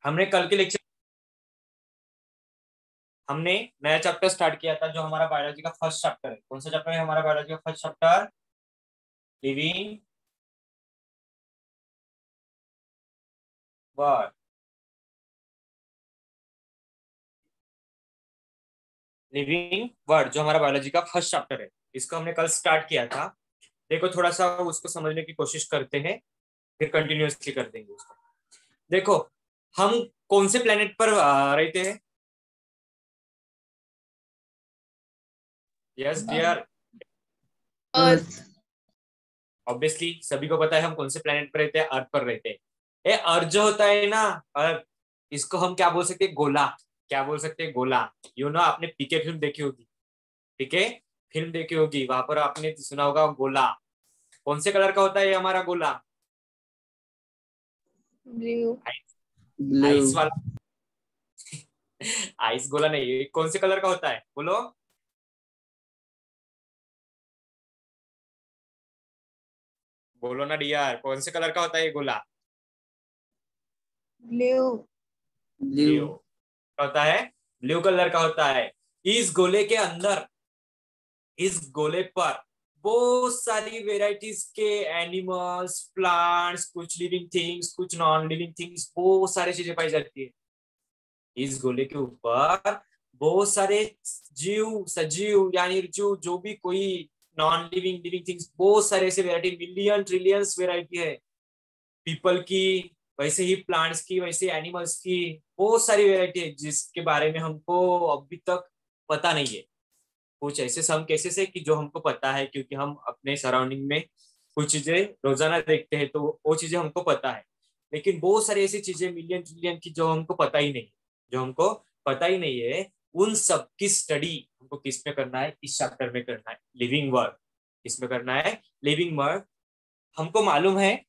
हमने कल के लेक्चर हमने नया चैप्टर स्टार्ट किया था जो हमारा बायोलॉजी का फर्स्ट चैप्टर है। कौन सा चैप्टर है हमारा बायोलॉजी का first chapter? Living word. Living word जो हमारा बायोलॉजी का फर्स्ट चैप्टर है, इसको हमने कल स्टार्ट किया था। देखो थोड़ा सा उसको समझने की कोशिश करते हैं, फिर कंटिन्यूअसली कर देंगे उसको। देखो, हम कौन से प्लेनेट पर रहते हैं? यस डियर, अर्थ। ऑब्वियसली सभी को पता है हम कौन से प्लेनेट पर रहते हैं, अर्थ पर रहते हैं। ये अर्थ जो होता है ना, अर्थ, इसको हम क्या बोल सकते हैं? गोला। क्या बोल सकते हैं? गोला। आपने पीके फिल्म देखी होगी, पीके फिल्म देखी होगी, वहां पर आपने सुना होगा गोला। कौन से कलर का होता है ये हमारा गोला? ब्लू। ब्लू। आइस वाला। आइस गोला नहीं, ये कौन से कलर का होता है बोलो? बोलो ना डियर, कौन से कलर का होता है ये गोला? ब्लू। ब्लू। ब्लू होता है, ब्लू कलर का होता है। इस गोले के अंदर, इस गोले पर बहुत सारी वेराइटीज के एनिमल्स, प्लांट्स, कुछ लिविंग थिंग्स, कुछ नॉन लिविंग थिंग्स, बहुत सारी चीजें पाई जाती है। इस गोले के ऊपर बहुत सारे जीव, सजीव यानी जो जो भी कोई नॉन लिविंग लिविंग थिंग्स, बहुत सारे ऐसे वेराइटी, मिलियन ट्रिलियंस वेराइटी है। पीपल की, वैसे ही प्लांट्स की, वैसे एनिमल्स की बहुत सारी वेराइटी है जिसके बारे में हमको अभी तक पता नहीं है। कुछ ऐसे सम केसेस है कि जो हमको पता है क्योंकि हम अपने सराउंडिंग में कुछ चीजें रोजाना देखते हैं, तो वो चीजें हमको पता है। लेकिन बहुत सारी ऐसी चीजें मिलियन ट्रिलियन की जो हमको पता ही नहीं, जो हमको पता ही नहीं है, उन सब की स्टडी हमको किस में करना है? इस चैप्टर में करना है, लिविंग वर्ड। किस में करना है? Living world. हमको मालूम है,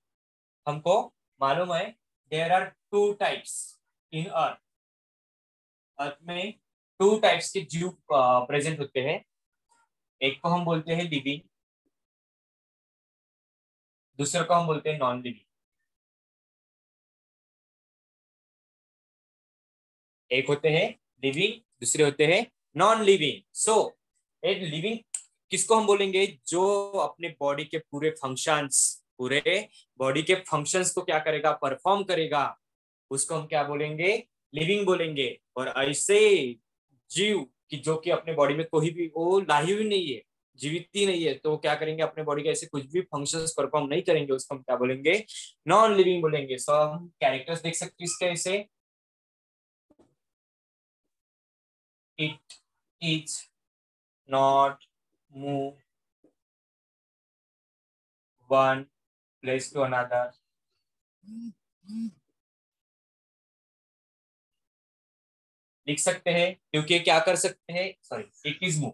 हमको मालूम है, there are two types in earth. Earth में टू टाइप्स के जीव प्रेजेंट होते हैं। एक को हम बोलते हैं लिविंग, दूसरे को हम बोलते हैं नॉन लिविंग। एक होते हैं लिविंग, दूसरे होते हैं नॉन लिविंग। सो एक लिविंग किसको हम बोलेंगे? जो अपने बॉडी के पूरे फंक्शंस, पूरे बॉडी के फंक्शंस को क्या करेगा? परफॉर्म करेगा। उसको हम क्या बोलेंगे? लिविंग बोलेंगे। और ऐसे जीव कि जो कि अपने बॉडी में कोई भी वो लाइव ही नहीं है, जीवित ही नहीं है, तो क्या करेंगे? अपने बॉडी के ऐसे कुछ भी फंक्शंस परफॉर्म नहीं करेंगे, उसको हम क्या बोलेंगे? नॉन लिविंग बोलेंगे। सो हम कैरेक्टर्स देख सकते हैं इसके ऐसे। It is not move one place to another. लिख सकते हैं क्योंकि क्या कर सकते हैं? Sorry, it is move,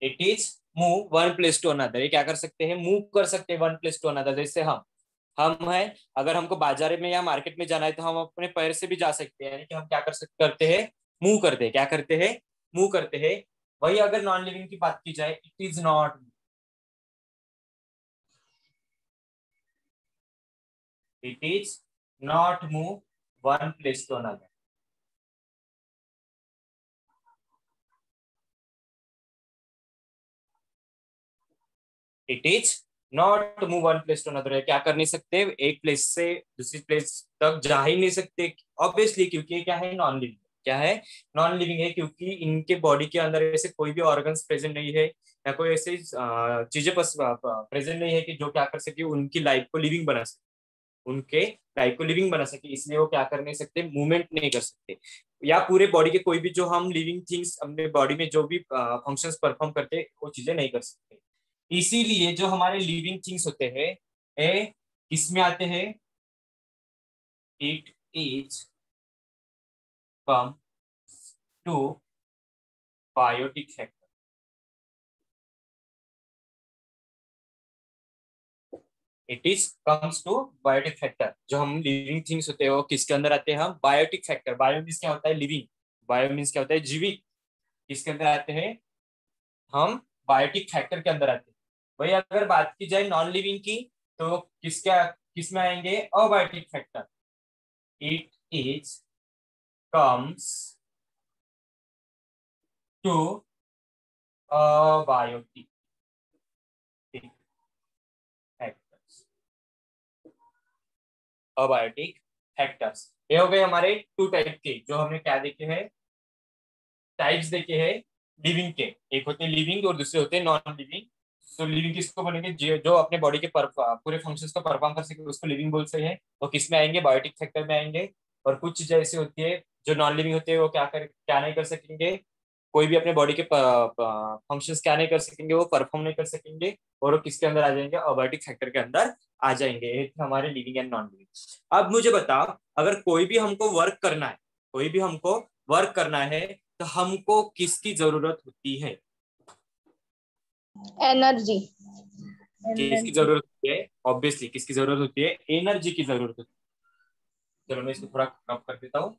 it is move one place to another. ये क्या कर सकते हैं? मूव कर सकते हैं वन प्लेस टू अनदर। जैसे हम हैं, अगर हमको बाजार में या मार्केट में जाना है तो हम अपने पैर से भी जा सकते हैं, यानी कि हम क्या कर सकते करते हैं? मूव करते हैं। क्या करते हैं? मूव करते हैं। वही अगर नॉन लिविंग की बात की जाए, it is not, it is not move one place to another. It is not move one place to another. क्या कर नहीं सकते? एक प्लेस से दूसरी प्लेस तक जा ही नहीं सकते, ऑब्वियसली, क्योंकि क्या है? Non living. क्या है? नॉन लिविंग है, क्योंकि इनके बॉडी के अंदर ऐसे कोई भी ऑर्गन्स प्रेजेंट नहीं है या कोई ऐसी चीजें प्रेजेंट नहीं है कि जो क्या कर सके उनकी लाइफ को लिविंग बना सके, उनके लाइफ को लिविंग बना सके। इसलिए वो क्या कर नहीं सकते? मूवमेंट नहीं कर सकते। या पूरे बॉडी के कोई भी जो हम लिविंग थिंग्स अपने बॉडी में जो भी फंक्शंस परफॉर्म करते हैं, वो चीजें नहीं कर सकते। इसीलिए जो हमारे लिविंग थिंग्स होते हैं, ए किसमें आते हैं? It is come to biotic factor. It is comes to biotic factor. जो हम लिविंग थिंग्स होते हैं वो किसके अंदर आते हैं? हम बायोटिक फैक्टर। बायो मीन्स क्या होता है? लिविंग। बायो मीन्स क्या होता है? जीवित। किसके अंदर आते हैं? हम बायोटिक फैक्टर के अंदर आते हैं। वही अगर बात की जाए नॉन लिविंग की, तो किसमें आएंगे? Abiotic factor. It is comes to abiotic factors. Abiotic factors ये हो गए हमारे टू टाइप के, जो हमने क्या देखे हैं, टाइप्स देखे हैं लिविंग के। एक होते हैं लिविंग और दूसरे होते हैं नॉन लिविंग। तो लिविंग किसको बोलेंगे, जो अपने बॉडी के पूरे फंक्शंस को परफॉर्म कर सके उसको लिविंग बोल सकते हैं। तो किस में आएंगे, बायोटिक फैक्टर में आएंगे। और कुछ चीजें ऐसी होती है जो नॉन लिविंग होते हैं, वो क्या नहीं कर सकेंगे, कोई भी अपने बॉडी के फंक्शंस क्या नहीं कर सकेंगे, वो परफॉर्म नहीं कर सकेंगे, और वो किसके अंदर आ जाएंगे, अबायोटिक फैक्टर के अंदर आ जाएंगे। ये हमारे लिविंग एंड नॉन लिविंग। अब मुझे बताओ, अगर कोई भी हमको वर्क करना है, कोई भी हमको वर्क करना है, तो हमको किसकी जरूरत होती है? एनर्जी। किसकी जरूरत होती है? ऑब्वियसली किसकी जरूरत होती है? एनर्जी की जरूरत होती है। चलो मैं इसको थोड़ा कम कर देता हूँ।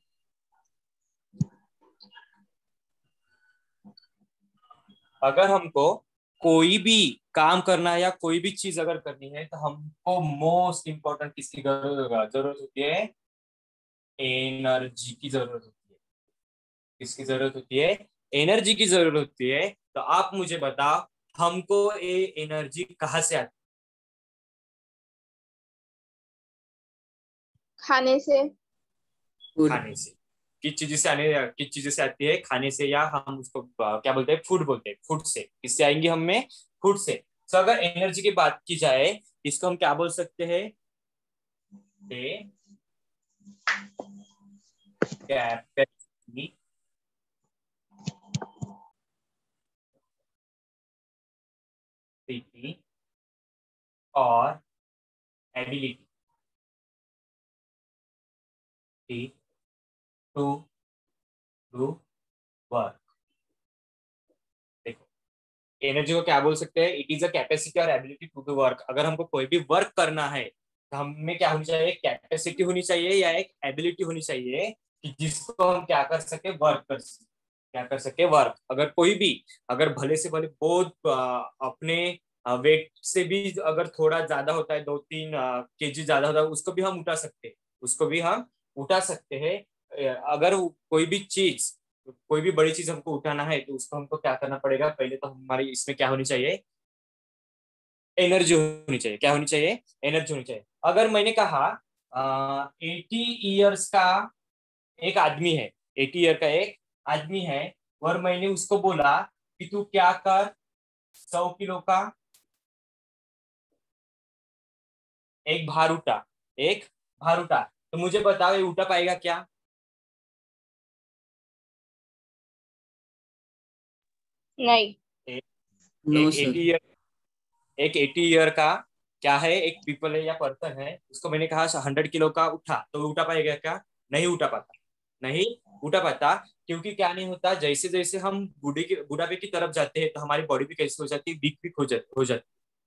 अगर हमको कोई भी काम करना है या कोई भी चीज अगर करनी है, तो हमको मोस्ट इंपॉर्टेंट किसकी जरूरत होती है? एनर्जी की जरूरत होती है। किसकी जरूरत होती है? एनर्जी की जरूरत होती है। तो आप मुझे बताओ, हमको ये एनर्जी कहाँ से आती है? खाने से। खाने से। किस चीज से आती है? खाने से, या हम उसको क्या बोलते हैं, फूड बोलते हैं। फूड से किससे आएंगी हमें? फूड से। तो अगर एनर्जी की बात की जाए, इसको हम क्या बोल सकते हैं? कैपेसिटी और एबिलिटी टू डू वर्क। देखो, एनर्जी को क्या बोल सकते हैं? इट इज अ कैपेसिटी और एबिलिटी टू डू वर्क। अगर हमको कोई भी वर्क करना है, तो हमें क्या होनी चाहिए? कैपेसिटी होनी चाहिए या एक एबिलिटी होनी चाहिए, कि जिसको हम क्या कर सके, वर्क कर सके। क्या कर सके? वर्क। अगर कोई भी, अगर भले से भले बहुत अपने वेट से भी अगर थोड़ा ज्यादा होता है, 2-3 kg ज्यादा होता है, उसको भी हम उठा सकते हैं। उसको भी हम उठा सकते हैं। अगर कोई भी चीज, कोई भी बड़ी चीज हमको उठाना है, तो उसको हमको क्या करना पड़ेगा? पहले तो हमारी इसमें क्या होनी चाहिए? एनर्जी होनी चाहिए। क्या होनी चाहिए? एनर्जी होनी चाहिए। अगर मैंने कहा 80 ईयर्स का एक आदमी है, 80 ईयर का एक आदमी है, और मैंने उसको बोला कि तू क्या कर, 100 किलो का एक भार उठा, एक भार उठा। तो मुझे बताओ, ये उठा पाएगा क्या? नहीं। एक नो एक सर। 80 ईयर, एक 80 ईयर का क्या है, एक पीपल है या पर्सन है, उसको मैंने कहा 100 किलो का उठा, तो वो उठा पाएगा क्या? नहीं उठा पाता। नहीं उठा पाता। क्योंकि क्या नहीं होता, जैसे जैसे हम बुढ़ापे की तरफ जाते हैं, तो हमारी बॉडी भी कैसे हो जाती है? वीक वीक हो जाती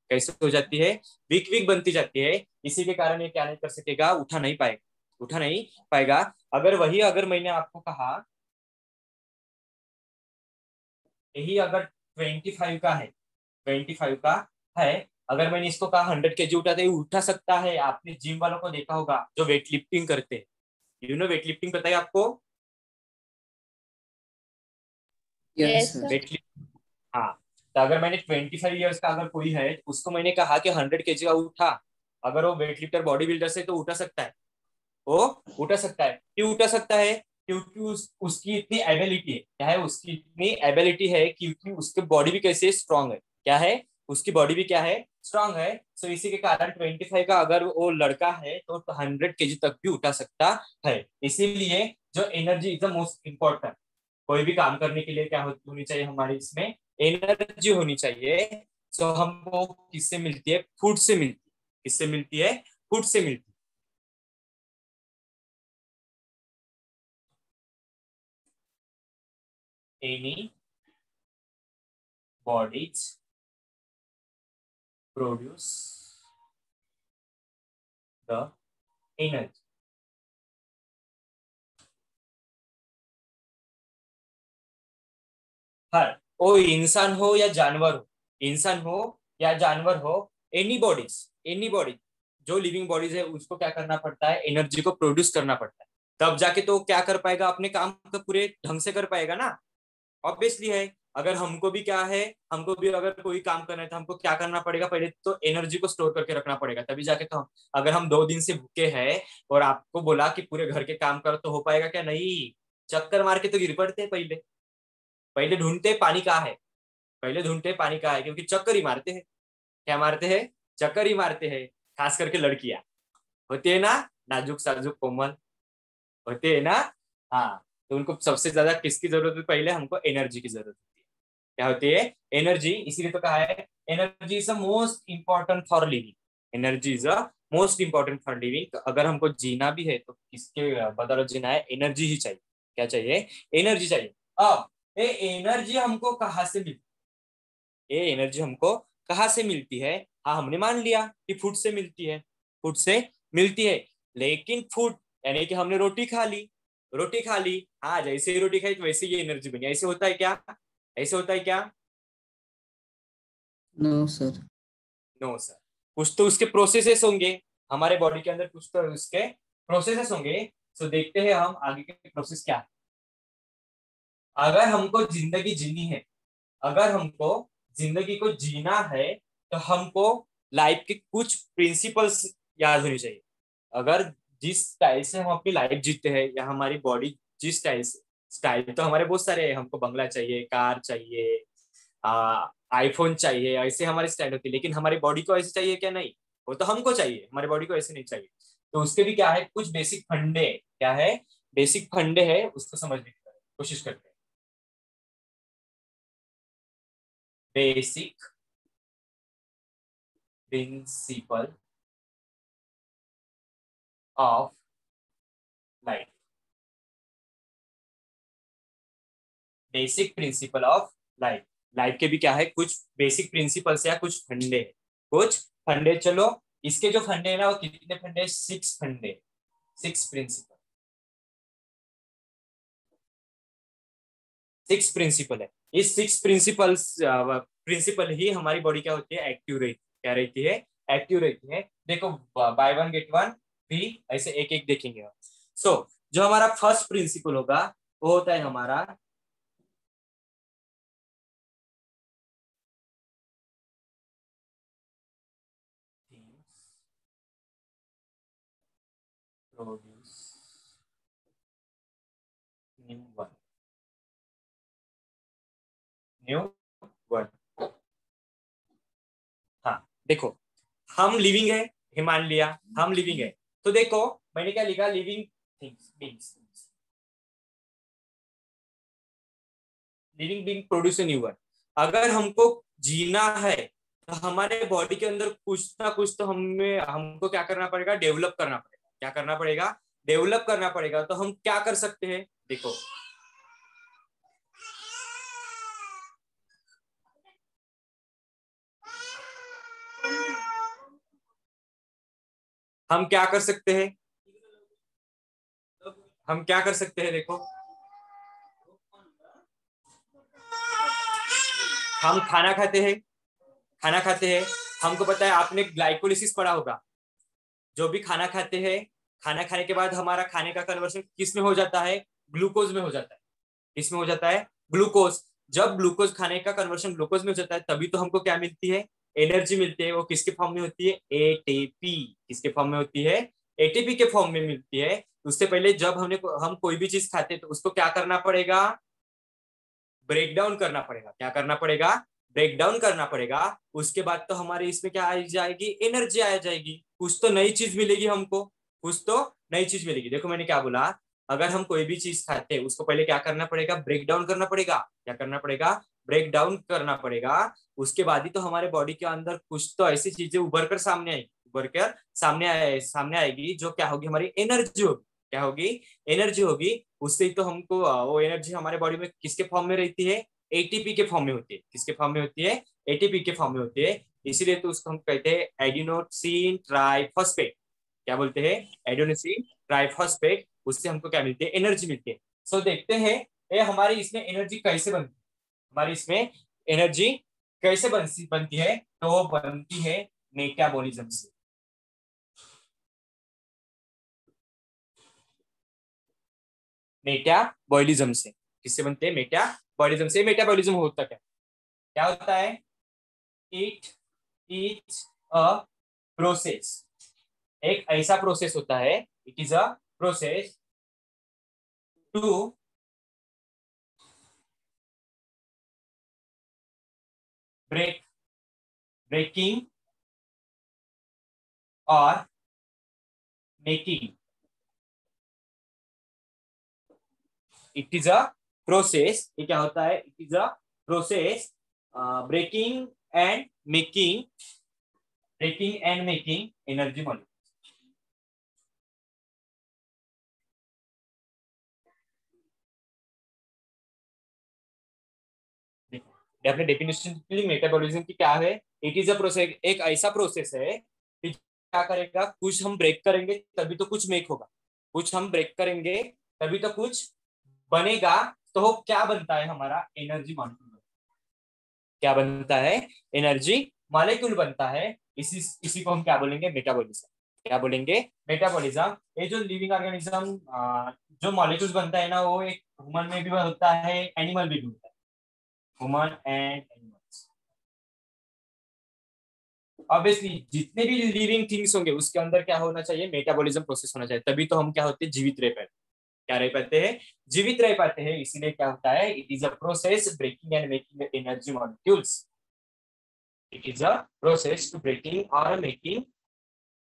कैसे हो जाती है? वीक वीक बनती जाती है। इसी के कारण ये क्या नहीं कर सकेगा? उठा नहीं पाएगा। उठा नहीं पाएगा। अगर मैंने आपको कहा, यही अगर 25 का है, 25 का है, अगर मैंने इसको कहा 100 kg उठाते ही उठा सकता है। आपने जिम वालों को देखा होगा जो वेट लिफ्टिंग करते हैं। वेट लिफ्टिंग पता है आपको? Yes yes sir. Sir. Weight lifting, हाँ। तो अगर मैंने 25 ईयर्स का अगर कोई है, उसको मैंने कहा कि 100 kg का उठा, अगर वो वेट लिफ्टर बॉडी बिल्डर से, तो उठा सकता है। वो उठा सकता है। क्यों उठा सकता है? क्योंकि उसकी इतनी एबिलिटी है। क्या है? उसकी इतनी एबिलिटी है, क्योंकि उसकी बॉडी भी कैसे स्ट्रांग है। क्या है? उसकी बॉडी भी क्या है? स्ट्रांग है। सो इसी के कारण 25 का अगर वो लड़का है, तो 100 kg तक भी उठा सकता है। इसीलिए जो energy is the most important. कोई भी काम करने के लिए क्या होनी चाहिए हमारी इसमें? एनर्जी होनी चाहिए। सो हमको किससे मिलती है? फूड से मिलती है। किससे मिलती है? फूड से मिलती है। Any bodies produce the energy. हर, वो इंसान हो या जानवर हो, इंसान हो या जानवर हो, एनी बॉडीज जो लिविंग बॉडीज है, उसको क्या करना पड़ता है? एनर्जी को प्रोड्यूस करना पड़ता है। तब जाके तो क्या कर पाएगा, अपने काम को पूरे ढंग से कर पाएगा ना। ऑब्वियसली है। अगर हमको भी क्या है, हमको भी अगर कोई काम करना है तो हमको क्या करना पड़ेगा, पहले तो एनर्जी को स्टोर करके रखना पड़ेगा, तभी जाके तो अगर हम 2 दिन से भूखे हैं और आपको बोला कि पूरे घर के काम करो, तो हो पाएगा क्या? नहीं, चक्कर मार के तो गिर पड़ते हैं। पहले पहले ढूंढते पानी कहाँ है, पहले ढूंढते पानी कहाँ है, क्योंकि चक्कर ही मारते हैं। क्या मारते हैं? चक्कर ही मारते हैं। खास करके लड़कियां होती है ना, नाजुक साजुक कोमल होते है ना। हाँ, तो उनको सबसे ज्यादा किसकी जरूरत है? पहले हमको एनर्जी की जरूरत होती है। क्या होती है? एनर्जी। इसीलिए तो कहा है energy is the most important for living. Energy is the most important for living. अगर हमको जीना भी है तो किसके बदौलत जीना है? एनर्जी ही चाहिए। क्या चाहिए? एनर्जी चाहिए। अब ये एनर्जी हमको कहाँ से मिलती है? ये एनर्जी हमको कहाँ से मिलती है? हाँ, हमने मान लिया कि फूड से मिलती है, फूड से मिलती है। लेकिन फूड यानी कि हमने रोटी खा ली, रोटी खा ली, हाँ, जैसे ही रोटी खाई तो वैसे ही एनर्जी बनी। ऐसे होता है क्या? ऐसे होता है क्या? No sir. No sir. कुछ तो उसके प्रोसेसेस होंगे, हमारे बॉडी के अंदर कुछ तो उसके प्रोसेसेस होंगे। तो देखते हैं हम आगे के प्रोसेस क्या है। अगर हमको जिंदगी जीनी है, अगर हमको जिंदगी को जीना है, तो हमको लाइफ के कुछ प्रिंसिपल्स याद होनी चाहिए। अगर जिस स्टाइल से हम अपनी लाइफ जीते हैं, या हमारी बॉडी जिस स्टाइल से, स्टाइल तो हमारे बहुत सारे हैं, हमको बंगला चाहिए, कार चाहिए, आईफोन चाहिए, ऐसे हमारी स्टाइल होती है। लेकिन हमारी बॉडी को ऐसे चाहिए क्या? नहीं, वो तो हमको चाहिए, हमारी बॉडी को ऐसे नहीं चाहिए। तो उसके भी क्या है, कुछ बेसिक फंडे, क्या है, बेसिक फंडे है, उसको समझने की कोशिश करते हैं। Basic principle of life. Basic principle of life. Life के भी क्या है, कुछ बेसिक प्रिंसिपल्स या कुछ फंडे, कुछ फंडे। चलो, इसके जो फंडे है ना, वो कितने फंडे? 6 फंडे, 6 प्रिंसिपल, 6 प्रिंसिपल है। इस 6 प्रिंसिपल्स प्रिंसिपल ही हमारी बॉडी क्या होती है? एक्टिव रहती, क्या रहती है? एक्टिव रहती है। देखो, बाय वन गेट वन भी, ऐसे एक एक देखेंगे। सो जो हमारा फर्स्ट प्रिंसिपल होगा, वो होता है हमारा produce new one, new one. हाँ, देखो, हम लिविंग है, ये मान लिया हम लिविंग है। तो देखो, मैंने क्या लिखा? Living things beings, living being produce new one. अगर हमको जीना है, तो हमारे बॉडी के अंदर कुछ ना कुछ तो हमें, हमको क्या करना पड़ेगा? डेवलप करना पड़ेगा। क्या करना पड़ेगा? डेवलप करना पड़ेगा। तो हम क्या कर सकते हैं? देखो, हम क्या कर सकते हैं? हम क्या कर सकते हैं? देखो, हम खाना खाते हैं, खाना खाते हैं। हमको पता है, आपने ग्लाइकोलिसिस पढ़ा होगा। जो भी खाना खाते हैं, खाना खाने के बाद हमारा खाने का कन्वर्शन किस में हो जाता है? ग्लूकोज में हो जाता है। किस में हो जाता है? ग्लूकोज। जब ग्लूकोज खाने का कन्वर्शन ग्लूकोज में हो जाता है, तभी तो हमको क्या मिलती है? एनर्जी मिलती है। वो किसके फॉर्म में होती है? एटीपी। किसके फॉर्म में होती है? एटीपी के फॉर्म में मिलती है। उससे पहले जब हम कोई भी चीज खाते हैं, तो उसको क्या करना पड़ेगा? ब्रेक डाउन करना पड़ेगा। क्या करना पड़ेगा? ब्रेक डाउन करना पड़ेगा। उसके बाद तो हमारे इसमें क्या आ जाएगी? एनर्जी आ जाएगी। कुछ तो नई चीज मिलेगी हमको, कुछ तो नई चीज मिलेगी। देखो, मैंने क्या बोला, अगर हम कोई भी चीज खाते हैं, उसको पहले क्या करना पड़ेगा? ब्रेक डाउन करना पड़ेगा। क्या करना पड़ेगा? ब्रेक डाउन करना पड़ेगा। उसके बाद ही तो हमारे बॉडी के अंदर कुछ तो ऐसी चीजें उभर कर सामने आएगी, उभर कर सामने आएगी, जो क्या होगी? हमारी एनर्जी होगी। क्या होगी? एनर्जी होगी। उससे ही तो हमको वो एनर्जी हमारे बॉडी में किसके फॉर्म में रहती है? एटीपी के फॉर्म में होती है। किसके फॉर्म में होती है? एटीपी के फॉर्म में होती है। इसीलिए तो उसको हम कहते हैं एडिनोसिन ट्राइफॉस्फेट। क्या बोलते हैं? Adenosine triphosphate. उससे हमको क्या मिलती है? एनर्जी मिलती है। सो देखते हैं ये हमारी इसमें एनर्जी कैसे बनती है। हमारी इसमें एनर्जी कैसे बनती है? तो वो बनती है मेटाबॉलिज्म से। मेटाबॉलिज्म से। किससे बनते हैं? मेटाबॉलिज्म से। मेटाबॉलिज्म होता क्या होता है? इट इज अ प्रोसेस, एक ऐसा प्रोसेस होता है, it is a process to breaking और मेकिंग। इट इज अ प्रोसेस, ये क्या होता है? It is a process breaking and making energy molecule. अपने डेफिनेशन मेटाबॉलिज्म की क्या है? इट इज अ प्रोसेस, एक ऐसा प्रोसेस है कि क्या करेगा, कुछ हम ब्रेक करेंगे तभी तो कुछ मेक होगा, कुछ हम ब्रेक करेंगे तभी तो कुछ बनेगा। तो क्या बनता है हमारा? Energy molecule. क्या बनता है? एनर्जी मॉलिक्यूल बनता है। इसी को हम क्या बोलेंगे? मेटाबॉलिज्म। क्या बोलेंगे? मेटाबॉलिज्म। ये जो लिविंग ऑर्गेनिज्म जो मॉलिक्यूल्स बनता है ना, वो एक ह्यूमन में भी होता है, एनिमल में भी होता है, ह्यूमन एंड एनिमल्स। ऑब्वियसली जितने भी लिविंग थिंग्स होंगे उसके अंदर क्या होना चाहिए? मेटाबॉलिज्म प्रोसेस होना चाहिए, तभी तो हम क्या होते हैं? जीवित रह पाते। क्या रह पाते हैं? जीवित रह पाते हैं। इसीलिए क्या होता है? It is a process breaking and making energy molecules. It is a process to breaking और making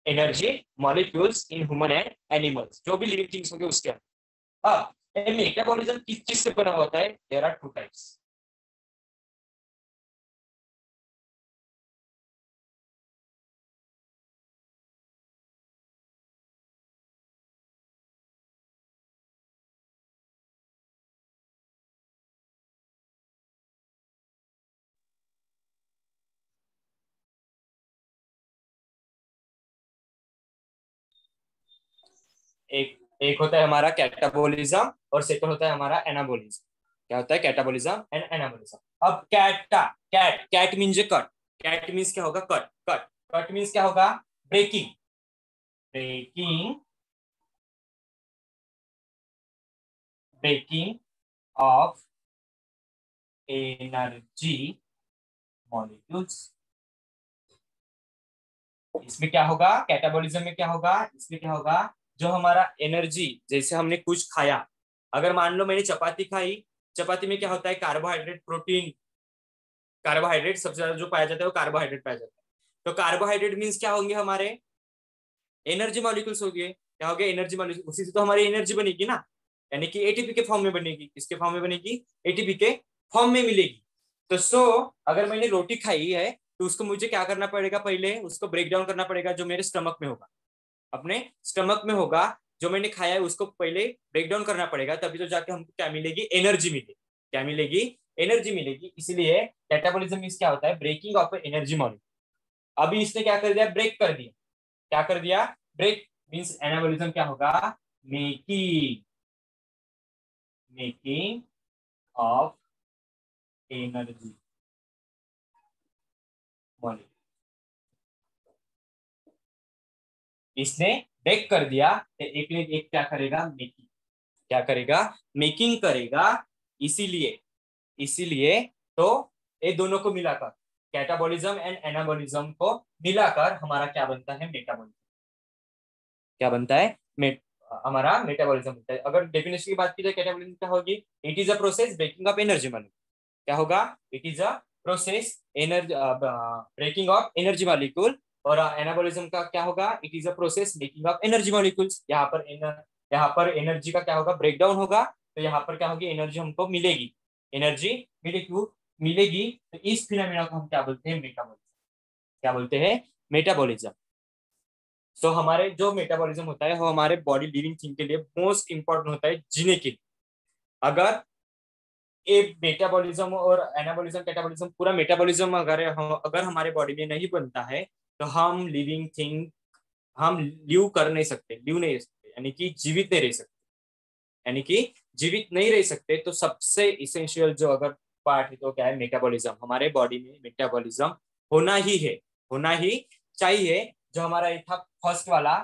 energy molecules in human and animals, जो भी लिविंग थिंग्स होंगे उसके अंदर। अब मेटाबॉलिज्म किस चीज से बना होता है? There are two types. एक एक होता है हमारा कैटाबोलिज्म और सेकंड होता है हमारा एनाबोलिज्म। क्या होता है? Catabolism and anabolism. अब cat cat means cut. Cat means क्या होगा? कट कट कट मीन्स क्या होगा? Breaking breaking breaking of energy molecules. इसमें क्या होगा? कैटाबोलिज्म में क्या होगा? इसमें क्या होगा? जो हमारा एनर्जी, जैसे हमने कुछ खाया, अगर मान लो मैंने चपाती खाई, चपाती में क्या होता है? Carbohydrate, protein. कार्बोहाइड्रेट सबसे ज्यादा जो पाया जाता है वो कार्बोहाइड्रेट पाया जाता है। तो कार्बोहाइड्रेट मीन्स क्या होंगे? हमारे एनर्जी मॉलिक्यूल्स हो गए। क्या हो गए? Energy molecule. उसी से तो हमारी एनर्जी बनेगी ना, यानी कि एटीपी के फॉर्म में बनेगी। किसके फॉर्म में बनेगी? एटीपी के फॉर्म में मिलेगी। तो अगर मैंने रोटी खाई है तो उसको मुझे क्या करना पड़ेगा? पहले उसको ब्रेक डाउन करना पड़ेगा, जो मेरे स्टमक में होगा, अपने स्टमक में होगा। जो मैंने खाया है उसको पहले ब्रेक डाउन करना पड़ेगा, तभी तो जाके हमको क्या मिलेगी? एनर्जी मिलेगी। क्या मिलेगी? एनर्जी मिलेगी। इसलिए कैटाबॉलिज्म मींस क्या होता है? Breaking of energy molecule. अभी इसने क्या कर दिया? ब्रेक कर दिया। क्या कर दिया? ब्रेक। मींस एनाबॉलिज्म क्या होगा? Making making of energy molecule. इसने ब्रेक कर दिया तो एक ने एक क्या करेगा? मेकिंग। क्या करेगा? मेकिंग करेगा। इसीलिए इसीलिए तो ये दोनों को मिलाकर, कैटाबॉलिज्म एंड एनाबॉलिज्म को मिलाकर हमारा क्या बनता है? मेटाबॉलिज्म। क्या बनता है? हमारा मेटाबॉलिज्म बनता है। अगर डेफिनेशन की बात की जाए कैटाबॉलिज्म क्या होगी? It is a process breaking of energy molecule. क्या होगा? It is a process energy breaking of energy molecule. और एनाबॉलिज्म का क्या होगा? It is a process making of energy molecules. यहाँ पर एनर्जी का क्या होगा? ब्रेकडाउन होगा। तो यहाँ पर क्या होगी? एनर्जी हमको मिलेगी। एनर्जी मिलेगी। तो इस फिनोमेना को हम क्या बोलते हैं? मेटाबॉलिज्म। क्या बोलते हैं? मेटाबॉलिज्म। सो हमारे जो मेटाबॉलिज्म होता है वो हमारे बॉडी लिविंग थिंग के लिए मोस्ट इंपॉर्टेंट होता है जीने के लिए। अगर ये मेटाबॉलिज्म और एनाबॉलिज्म कैटाबॉलिज्म पूरा मेटाबॉलिज्म अगर हमारे बॉडी में नहीं बनता है तो हम लिविंग थिंग, हम लिव नहीं रह सकते, यानी कि जीवित नहीं रह सकते। यानी कि जीवित नहीं रह सकते तो सबसे इसेंशियल जो अगर पार्ट है तो क्या है? मेटाबॉलिज्म। हमारे बॉडी में मेटाबॉलिज्म होना ही है, होना ही चाहिए। जो हमारा ये था फर्स्ट वाला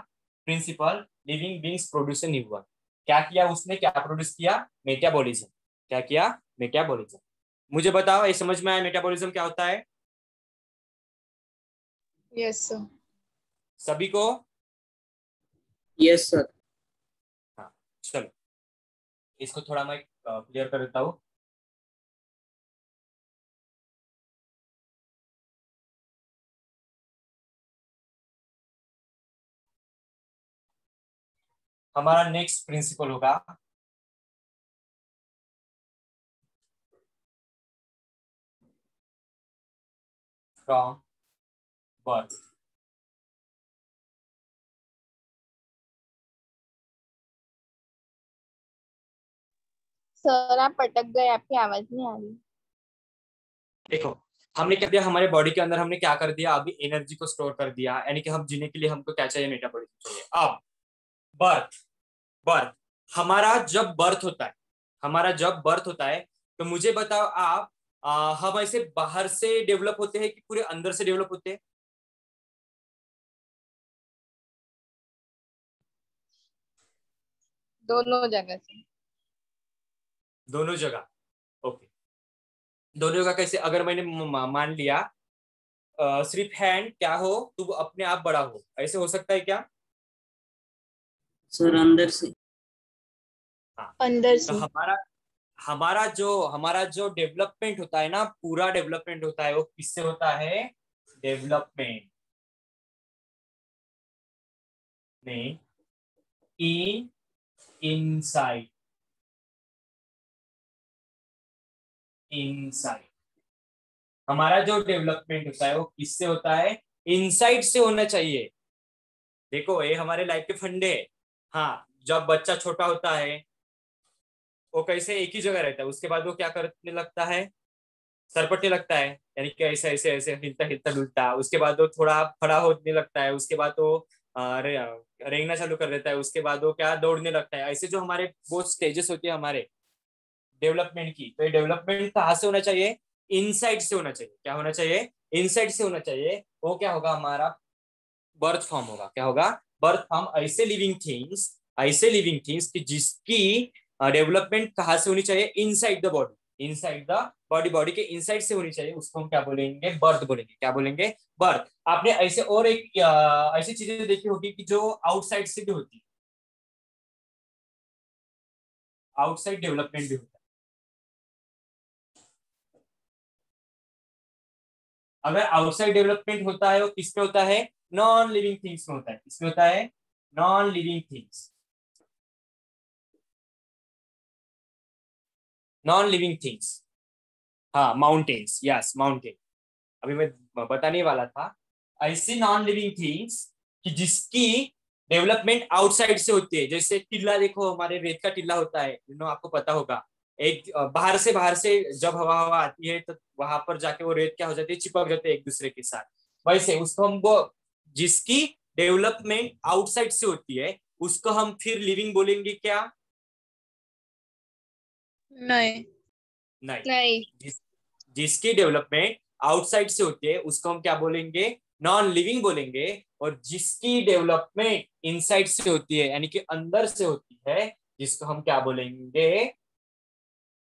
principle, living beings produce new one. क्या किया उसने, क्या प्रोड्यूस किया, मेटाबॉलिज्म। क्या किया, मेटाबॉलिज्म। मुझे बताओ, ये समझ में आया मेटाबॉलिज्म क्या होता है यस सर। सभी को? Yes sir. हाँ, चलो इसको थोड़ा मैं क्लियर कर देता हूँ। हमारा नेक्स्ट प्रिंसिपल होगा फ्रॉम बर्थ। सर आप अटक गए, आपकी आवाज नहीं आ रही। देखो, हमने क्या दिया हमारे बॉडी के अंदर, हमने क्या कर दिया, अभी एनर्जी को स्टोर कर दिया, यानी कि हम जीने के लिए हमको क्या चाहिए, मेटाबॉलिज्म चाहिए। अब बर्थ, बर्थ हमारा जब बर्थ होता है, हमारा जब बर्थ होता है, तो मुझे बताओ आप, हम ऐसे बाहर से डेवलप होते हैं कि पूरे अंदर से डेवलप होते हैं? दोनों जगह से। दोनों जगह। ओके, दोनों जगह कैसे? अगर मैंने मान लिया सिर्फ हैंड क्या हो, तू अपने आप बड़ा हो, ऐसे हो सकता है क्या? सर अंदर से। हाँ। अंदर तो से। हमारा जो डेवलपमेंट होता है ना, पूरा डेवलपमेंट होता है, वो किससे होता है? डेवलपमेंट में इन इनसाइड, इनसाइड हमारा जो डेवलपमेंट होता है वो किससे होता है? इनसाइड से होना चाहिए। देखो, ये हमारे लाइफ के फंडे है। हाँ, जब बच्चा छोटा होता है वो कैसे एक ही जगह रहता है, उसके बाद वो क्या करने लगता है, सरपटने लगता है, यानी कि ऐसे ऐसे ऐसे हिलता हिलता डुलता, उसके बाद वो थोड़ा खड़ा होने लगता है, उसके बाद वो रेंगना चालू कर देता है, उसके बाद वो क्या दौड़ने लगता है। ऐसे जो हमारे वो स्टेजेस होती है हमारे डेवलपमेंट की, तो ये डेवलपमेंट कहाँ से होना चाहिए? इनसाइड से होना चाहिए। क्या होना चाहिए? इनसाइड से होना चाहिए। वो क्या होगा, हमारा बर्थ फॉर्म होगा। क्या होगा? Birth form. ऐसे लिविंग थिंग्स, ऐसे लिविंग थिंग्स की जिसकी डेवलपमेंट कहाँ से होनी चाहिए? Inside the body, inside the body, body के इनसाइड से होनी चाहिए, उसको हम क्या बोलेंगे? बर्थ बोलेंगे। क्या बोलेंगे? बर्थ। आपने ऐसे और एक ऐसी चीजें देखी होगी कि जो आउटसाइड से भी होती है, आउटसाइड डेवलपमेंट भी होता है। अगर आउटसाइड डेवलपमेंट होता है वो किसमें होता है? नॉन लिविंग थिंग्स में होता है। किसमें होता है? Non living things, non living things. हाँ, माउंटेन्स, यस माउंटेन। अभी मैं बताने वाला था, ऐसी नॉन लिविंग थिंग्स कि जिसकी डेवलपमेंट आउटसाइड से होती है। जैसे टिल्ला, देखो हमारे रेत का टिल्ला होता है, आपको पता होगा। एक बाहर से जब हवा हवा आती है तो वहां पर जाके वो रेत क्या हो जाती है, चिपक जाते हैं एक दूसरे के साथ। वैसे उसको हम वो, जिसकी डेवलपमेंट आउटसाइड से होती है, उसको हम फिर लिविंग बोलेंगे क्या? नहीं। नहीं। नहीं। जिस जिसकी डेवलपमेंट आउटसाइड से होती है उसको हम क्या बोलेंगे? नॉन लिविंग बोलेंगे। और जिसकी डेवलपमेंट इनसाइड से होती है, यानी कि अंदर से होती है, जिसको हम क्या बोलेंगे?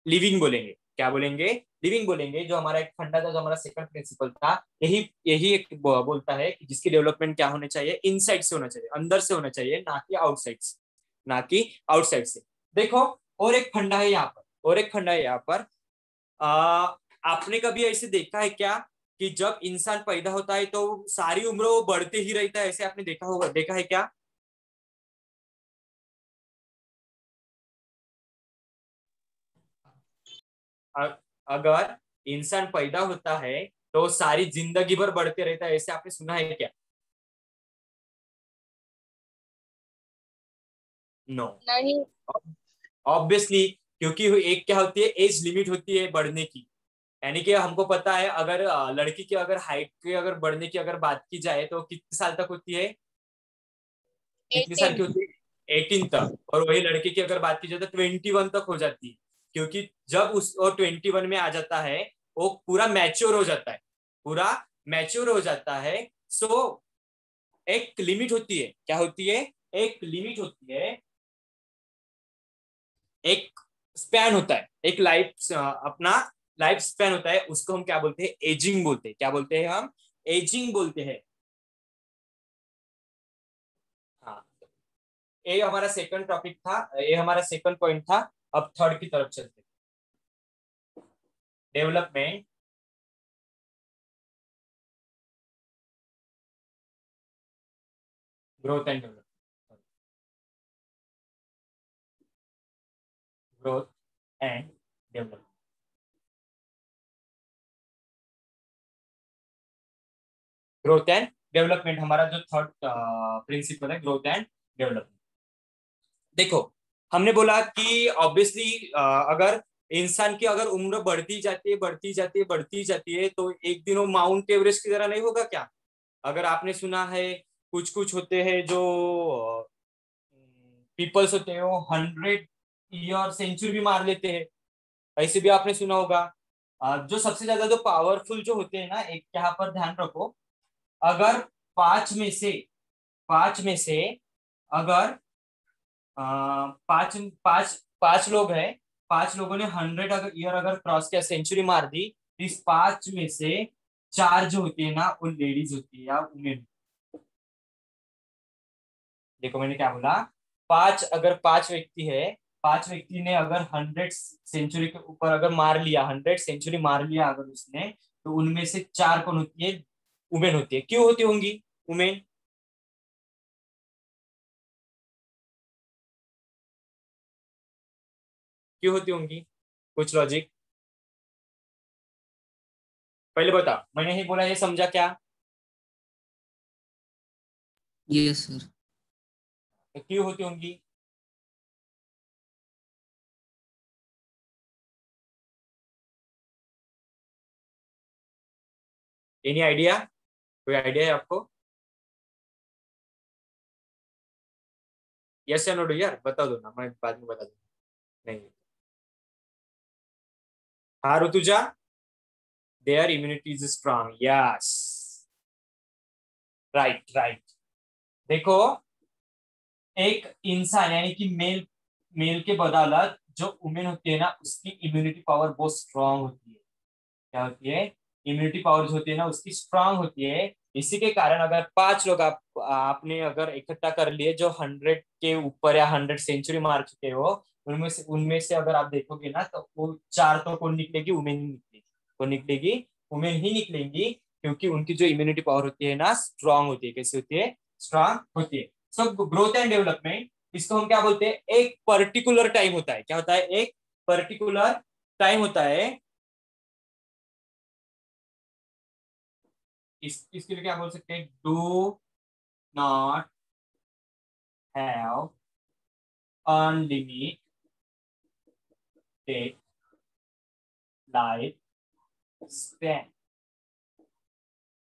लिविंग बोलेंगे। क्या बोलेंगे? लिविंग बोलेंगे। जो हमारा एक फंडा था, जो हमारा सेकंड प्रिंसिपल था, यही यही एक बोलता है कि जिसकी डेवलपमेंट क्या होने चाहिए? इनसाइड से होना चाहिए, अंदर से होना चाहिए, ना कि आउटसाइड से, ना कि आउटसाइड से। देखो, और एक फंडा है यहाँ पर, और एक फंडा है यहाँ पर। आ, आपने कभी ऐसे देखा है क्या कि जब इंसान पैदा होता है तो सारी उम्र वो बढ़ते ही रहता है? ऐसे आपने देखा होगा, देखा है क्या? अगर इंसान पैदा होता है तो सारी जिंदगी भर बढ़ते रहता है, ऐसे आपने सुना है क्या? नो। नहीं। ऑब्वियसली, क्योंकि एक क्या होती है, एज लिमिट होती है बढ़ने की। यानी कि हमको पता है, अगर लड़की की अगर हाइट के अगर बढ़ने की अगर बात की जाए तो कितने साल तक होती है? कितनी साल 18। की होती है? 18 तक। और वही लड़के की अगर बात की जाए तो 21 तक हो जाती है। क्योंकि जब उस और 21 में आ जाता है, वो पूरा मैच्योर हो जाता है, पूरा मैच्योर हो जाता है। सो एक लिमिट होती है। क्या होती है? एक लिमिट होती है। एक स्पैन होता है, एक लाइफ अपना लाइफ स्पैन होता है, उसको हम क्या बोलते हैं? एजिंग बोलते हैं। क्या बोलते हैं हम? एजिंग बोलते हैं। हाँ, ये हमारा सेकंड टॉपिक था, ये हमारा सेकंड पॉइंट था। अब थर्ड की तरफ चलते हैं। Development growth and development. Growth and development. Growth and development हमारा जो थर्ड प्रिंसिपल है, ग्रोथ एंड डेवलपमेंट। देखो, हमने बोला कि ऑब्वियसली अगर इंसान की अगर उम्र बढ़ती जाती है, बढ़ती जाती है, बढ़ती जाती है, तो एक दिन वो माउंट एवरेस्ट की तरह नहीं होगा क्या? अगर आपने सुना है, कुछ कुछ होते हैं जो पीपल्स होते हैं, वो 100 ईयर सेंचुरी भी मार लेते हैं। ऐसे भी आपने सुना होगा। जो सबसे ज्यादा जो पावरफुल जो होते हैं ना, एक यहाँ पर ध्यान रखो, अगर पांच में से पांच में से अगर पांच पांच पांच लोग हैं, पांच लोगों ने 100 ईयर अगर क्रॉस किया, सेंचुरी मार दी, इस पांच में से चार जो होती है ना, वो लेडीज होती है या वुमेन। देखो मैंने क्या बोला, पांच, अगर पांच व्यक्ति है, पांच व्यक्ति ने अगर 100 सेंचुरी के ऊपर अगर मार लिया, 100 सेंचुरी मार लिया अगर उसने, तो उनमें से चार कौन होती है? वुमेन होती है। क्यों होती होंगी वुमेन? क्यों होती होंगी? कुछ लॉजिक पहले बता, मैंने ही बोला, ये समझा क्या? Yes sir. तो क्यों होती होंगी? Any idea? कोई आइडिया है आपको? यस या नो? डू यार बता दो ना, मैं बाद में बता दूंगा। नहीं? हाँ Rituja, their immunity is strong. Yes, right right. देखो, एक इंसान यानी कि मेल, मेल के बदौलत जो वुमेन होती है ना, उसकी इम्यूनिटी पावर बहुत स्ट्रांग होती है। क्या होती है? इम्यूनिटी पावर जो होती है ना, उसकी स्ट्रांग होती है। इसी के कारण अगर पांच लोग आपने अगर इकट्ठा कर लिए जो 100 के ऊपर या 100 सेंचुरी मार चुके हो, उनमें से अगर आप देखोगे ना, तो वो चार तो कौन निकलेगी? वुमेन ही निकलेगी। कौन निकलेगी? वुमेन ही निकलेंगी, क्योंकि उनकी जो इम्यूनिटी पावर होती है ना, स्ट्रांग होती है। कैसी होती है? स्ट्रांग होती है। सो ग्रोथ एंड डेवलपमेंट, इसको हम क्या बोलते हैं? एक पर्टिकुलर टाइम होता है। क्या होता है? एक पर्टिकुलर टाइम होता है। इसके लिए क्या बोल सकते हैं? Do not have unlimited life span.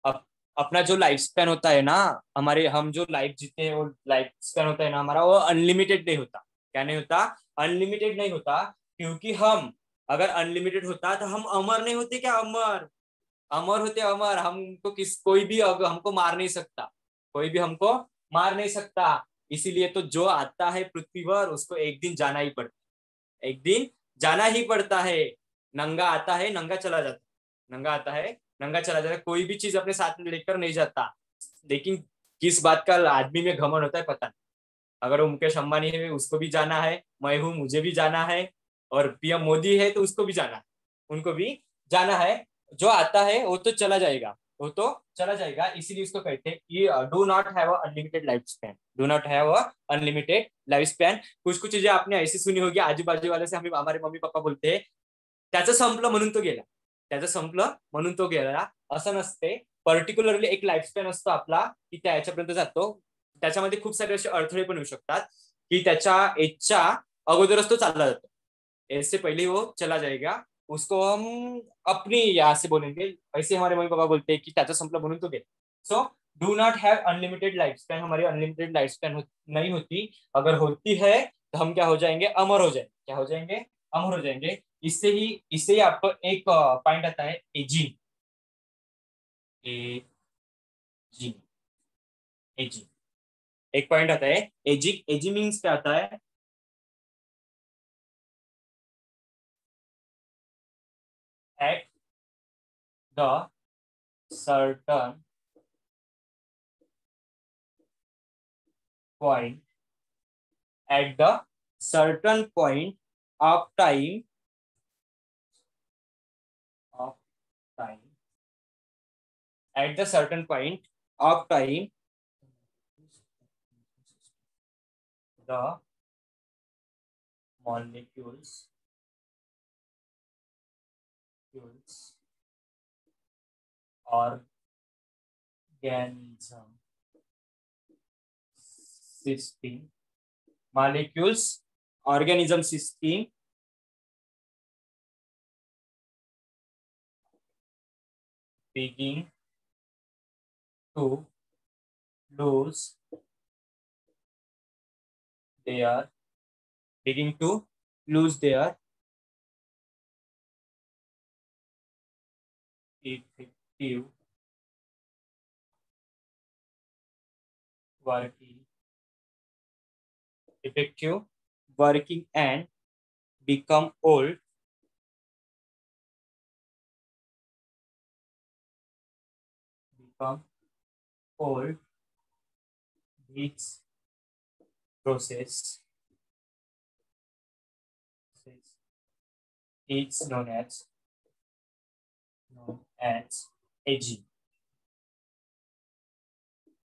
अब अपना जो लाइफ स्पैन होता है ना, हमारे हम जो लाइफ जीते हैं, वो लाइफ स्पैन होता है ना हमारा, वो अनलिमिटेड नहीं होता। क्या नहीं होता? अनलिमिटेड नहीं होता। क्योंकि हम, अगर अनलिमिटेड होता तो हम अमर नहीं होते क्या? अमर, अमर होते, अमर। हमको कोई भी हमको मार नहीं सकता। कोई भी हमको मार नहीं सकता। इसीलिए तो जो आता है पृथ्वी पर, उसको एक दिन जाना ही पड़ता है। एक दिन जाना ही पड़ता है। नंगा आता है, नंगा चला जाता है। नंगा आता है, नंगा चला जाता है। कोई भी चीज अपने साथ में लेकर नहीं जाता। लेकिन किस बात का आदमी में घमंड होता है पता नहीं। अगर वो मुकेश अंबानी है, उसको भी जाना है। मैं हूं, मुझे भी जाना है। और पीएम मोदी है, तो उसको भी जाना है। उनको भी जाना है। जो आता है वो तो चला जाएगा, वो तो चला जाएगा। इसीलिए उसको कहते हैं कि do not have unlimited life span. Do not have unlimited life span. कुछ कुछ चीजें आपने ऐसी सुनी होगी, आजूबाजू वाले से हमें, हमारे मम्मी पप्पा बोलते हैं, त्याचं संपलं म्हणून तो गेला, त्याचं संपलं म्हणून तो गेला. असं नसते. पर्टिक्युलरली एक लाईफ स्पॅन असतो आपला, की त्या याच्यापर्यंत जातो. त्याच्यामध्ये खूप सारे असे अडथळे पण येऊ शकतात, की त्याच्या एजच्या अगोदरच तो चालला जातो. एज से पहले वो चला जाएगा. उसको हम अपनी यहाँ से बोलेंगे, ऐसे हमारे मम्मी पापा बोलते हैं कि त्याचं संपलं म्हणून तो गेला. So do not have unlimited life span. हमारी अनलिमिटेड लाइफ स्पैन नहीं होती. अगर होती है तो हम क्या हो जाएंगे? अमर हो जाएंगे. क्या हो जाएंगे? अमर हो जाएंगे. इससे ही आपको एक पॉइंट आता है, एजिंग. एजिंग, एजिंग एक पॉइंट आता है. एजिंग, एजिंग मीन्स क्या आता है? at the certain point at the certain point of time at the certain point of time the molecules organism system molecules organism system begin to lose their effective working and become old this process is known as aging.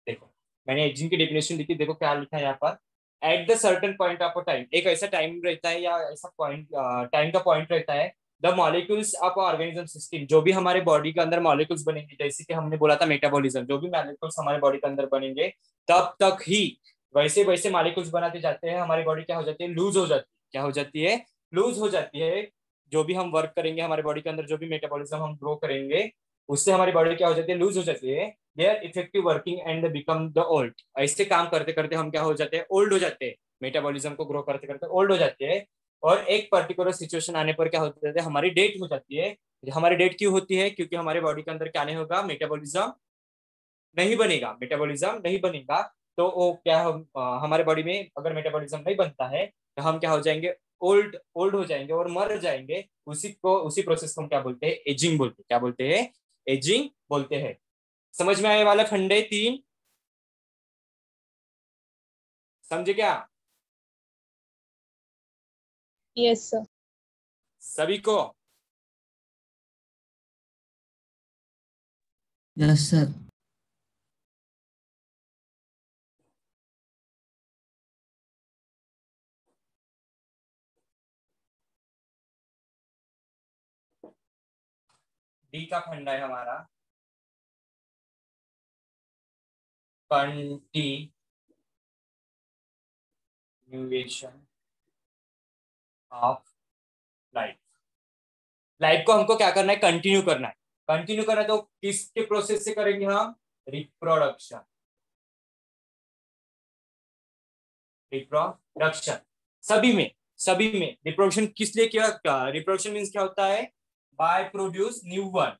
देखो मैंने ageing की definition लिखी, देखो क्या लिखा है यहाँ पर, at the certain point of a time, एक ऐसा टाइम रहता है या ऐसा पॉइंट टाइम का पॉइंट रहता है, the molecules of organism system, जो भी हमारे बॉडी के अंदर मॉलिक्यूल्स बनेंगे, जैसे कि हमने बोला था मेटाबॉलिज्म, जो भी मॉलिक्यूल्स हमारे बॉडी के अंदर बनेंगे तब तक ही वैसे वैसे मॉलिक्यूल्स बनाते जाते हैं, हमारी बॉडी क्या हो जाती है, लूज हो जाती है, क्या हो जाती है, लूज हो जाती है। जो भी हम वर्क करेंगे हमारे बॉडी के अंदर, जो भी मेटाबॉलिज्म हम ग्रो करेंगे उससे हमारी बॉडी क्या हो जाती है, लूज हो जाती है। Their effective working and become the old, ऐसे काम करते करते हम क्या हो जाते हैं, ओल्ड हो जाते हैं, मेटाबॉलिज्म को ग्रो करते करते ओल्ड हो जाते हैं। और एक पर्टिकुलर सिचुएशन आने पर क्या होता है, हमारी डेट हो जाती है। हमारी डेट क्यों होती है, क्योंकि हमारे बॉडी के अंदर क्या नहीं होगा, मेटाबॉलिज्म नहीं बनेगा, मेटाबॉलिज्म नहीं बनेगा। तो वो क्या हमारे बॉडी में अगर मेटाबॉलिज्म नहीं बनता है तो हम क्या हो जाएंगे, ओल्ड ओल्ड हो जाएंगे और मर जाएंगे। उसी प्रोसेस को हम क्या बोलते हैं, एजिंग बोलते हैं। क्या बोलते हैं, एजिंग बोलते हैं। समझ में आने वाला फंडे तीन, समझे क्या यस सर। सभी को? Yes sir. डी का फंडा है हमारा कंटिन्यूएशन ऑफ लाइफ। लाइफ को हमको क्या करना है, कंटिन्यू करना है। कंटिन्यू करना है तो किसके प्रोसेस से करेंगे हम, रिप्रोडक्शन। रिप्रोडक्शन सभी में रिप्रोडक्शन किस लिए किया, रिप्रोडक्शन मीन्स क्या होता है, by produce new one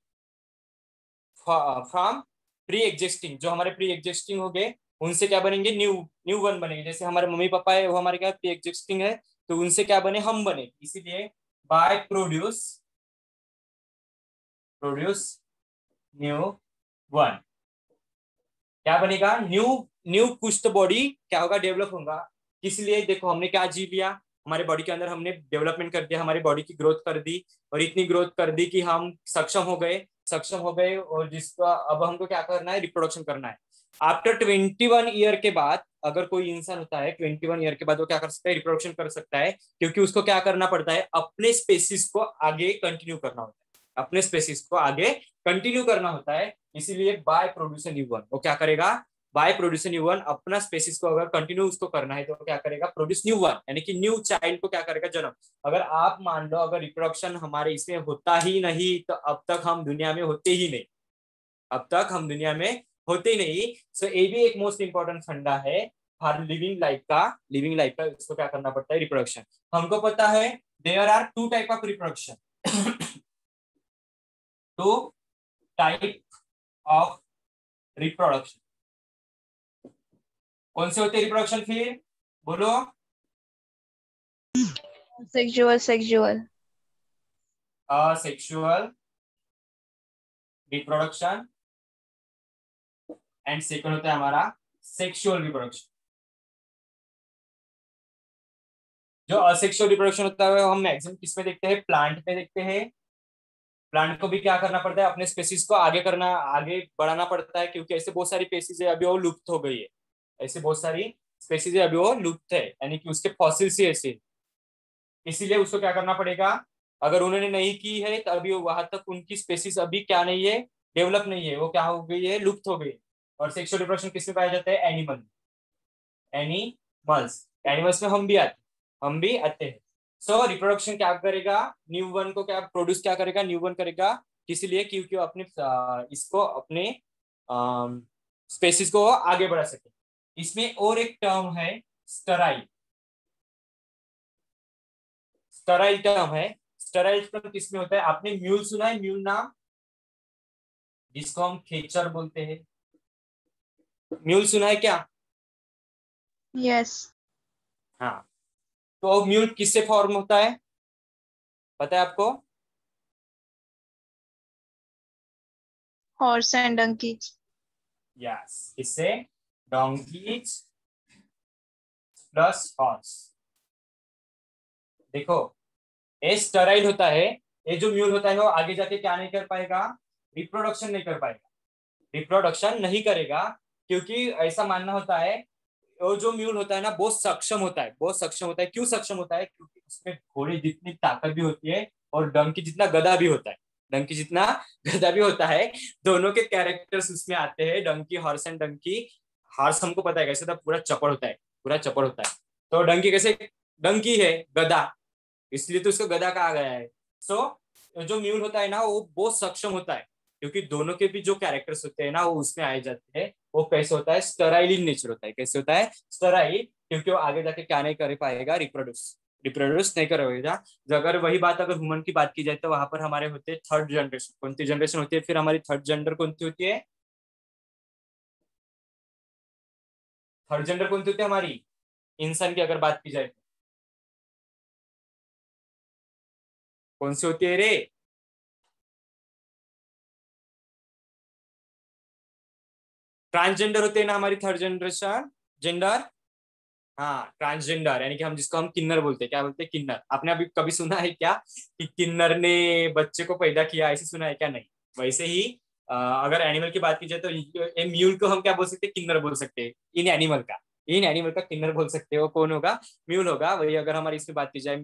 from pre existing, जो हमारे प्री एग्जिस्टिंग हो गए उनसे क्या बनेंगे, न्यू वन बनेंगे। जैसे हमारे मम्मी पापा है वो हमारे क्या प्री एग्जिस्टिंग है, तो उनसे क्या बने, हम बने। इसीलिए बाय प्रोड्यूस न्यू वन क्या बनेगा, न्यू कुछ तो बॉडी क्या होगा, डेवलप होगा। किस लिए, देखो हमने क्या जी लिया, हमारे बॉडी के अंदर हमने डेवलपमेंट कर दिया, हमारी बॉडी की ग्रोथ कर दी, और इतनी ग्रोथ कर दी कि हम सक्षम हो गए और जिसका अब हमको क्या करना है, रिप्रोडक्शन करना है। आफ्टर 21 ईयर के बाद अगर कोई इंसान होता है, 21 ईयर के बाद वो क्या कर सकता है, रिप्रोडक्शन कर सकता है, क्योंकि उसको क्या करना पड़ता है, अपने स्पेसिस को आगे कंटिन्यू करना होता है, अपने स्पेसिस को आगे कंटिन्यू करना होता है। इसीलिए बाय प्रोड्यूसन न्यू वन, वो क्या करेगा, बाय प्रोड्यूसन न्यू वन, अपना स्पेसिस को अगर कंटिन्यू उसको करना है तो क्या करेगा, प्रोड्यूस न्यू वन, यानी कि न्यू चाइल्ड को क्या करेगा, जन्म। अगर आप मान लो अगर रिप्रोडक्शन हमारे इसमें होता ही नहीं तो अब तक हम दुनिया में होते ही नहीं, अब तक हम दुनिया में होते ही नहीं। सो ये भी एक मोस्ट इंपॉर्टेंट फंडा है हर लिविंग लाइफ का इसको क्या करना पड़ता है, रिप्रोडक्शन। हमको पता है there are two type of reproduction, two type of reproduction. कौन से होते हैं रिप्रोडक्शन, फिर बोलो। Sexual sexual reproduction and second होता है हमारा सेक्सुअल रिप्रोडक्शन। जो असेक्सुअल रिप्रोडक्शन होता है हम मैक्सिमम किसमें देखते हैं, प्लांट में देखते हैं। प्लांट को भी क्या करना पड़ता है, अपने स्पेसीज को आगे बढ़ाना पड़ता है, क्योंकि ऐसे बहुत सारी स्पेसीज है अभी वो लुप्त हो गई है। ऐसे बहुत सारी स्पेसीज है अभी वो लुप्त है, यानी कि उसके फॉसिल्स ही ऐसे। इसीलिए उसको क्या करना पड़ेगा, अगर उन्होंने नहीं की है तो अभी वहां तक उनकी स्पेसीज अभी क्या नहीं है, डेवलप नहीं है, वो क्या हो गई है, लुप्त हो गई। और सेक्सुअल रिप्रोडक्शन किसमें पाया जाता है, एनिमल्स में हम भी आते हैं। सो रिप्रोडक्शन क्या करेगा, न्यू वन को क्या प्रोड्यूस क्या करेगा, न्यू वन करेगा। किसी क्योंकि वो अपने इसको अपने स्पेसिस को आगे बढ़ा सके। इसमें और एक टर्म है स्टराइल। स्टराइल टर्म है। स्टराइल टर्म किसमें होता है, आपने म्यूल सुना है, म्यूल नाम, जिसको हम खेचर बोलते हैं। म्यूल सुना है क्या? यस। हाँ, तो म्यूल किससे फॉर्म होता है, पता है आपको? Horse and donkeys. यस, इससे डोंकीज प्लस हॉर्स। देखो, ये स्टराइल होता है, ये जो म्यूल होता है वो आगे जाके क्या नहीं कर पाएगा, रिप्रोडक्शन नहीं कर पाएगा, रिप्रोडक्शन नहीं करेगा। क्योंकि ऐसा मानना होता है, वो जो म्यूल होता है ना बहुत सक्षम होता है, बहुत सक्षम होता है। क्यों सक्षम होता है, क्योंकि उसमें घोड़े जितनी ताकत भी होती है और डंकी जितना गधा भी होता है, डंकी जितना गधा भी होता है। दोनों के कैरेक्टर्स उसमें आते हैं, donkey, horse and donkey. Horse हमको पता है कैसे था, पूरा चपड़ होता है, पूरा चपड़ होता है। तो डंकी कैसे, डंकी है गधा, इसलिए तो उसको गधा कहा गया है। सो जो म्यूल होता है ना वो बहुत सक्षम होता है, क्योंकि दोनों के भी जो कैरेक्टर्स होते हैं ना वो उसमें आए जाते हैं। वो कैसे होता है, स्टराइल इन नेचर होता है। कैसे होता है, स्टराइल, क्योंकि वो आगे जाके क्या नहीं कर पाएगा, रिप्रोड्यूस रिप्रोड्यूस नहीं कर पाएगा। अगर वही बात अगर ह्यूमन की बात की जाए तो वहां पर हमारे होते हैं थर्ड जनरेशन। कौन सी जनरेशन होती है फिर हमारी, थर्ड जेंडर कौन सी होती है, थर्ड जेंडर कौन सी होती है हमारी, इंसान की अगर बात की जाए तो कौन सी होती है रे? ट्रांसजेंडर होते हैं ना हमारी थर्ड जनरेशन जेंडर। हाँ, ट्रांसजेंडर, यानी कि हम जिसको हम किन्नर बोलते हैं। क्या बोलते हैं, किन्नर। आपने अभी कभी सुना है क्या कि किन्नर ने बच्चे को पैदा किया, ऐसे सुना है क्या? नहीं। वैसे ही अगर एनिमल की बात की जाए तो ये म्यूल को हम क्या बोल सकते हैं, किन्नर बोल सकते हैं। इन एनिमल का किन्नर बोल सकते हो, कौन होगा, म्यूल होगा। वही अगर हमारी इसमें बात की जाए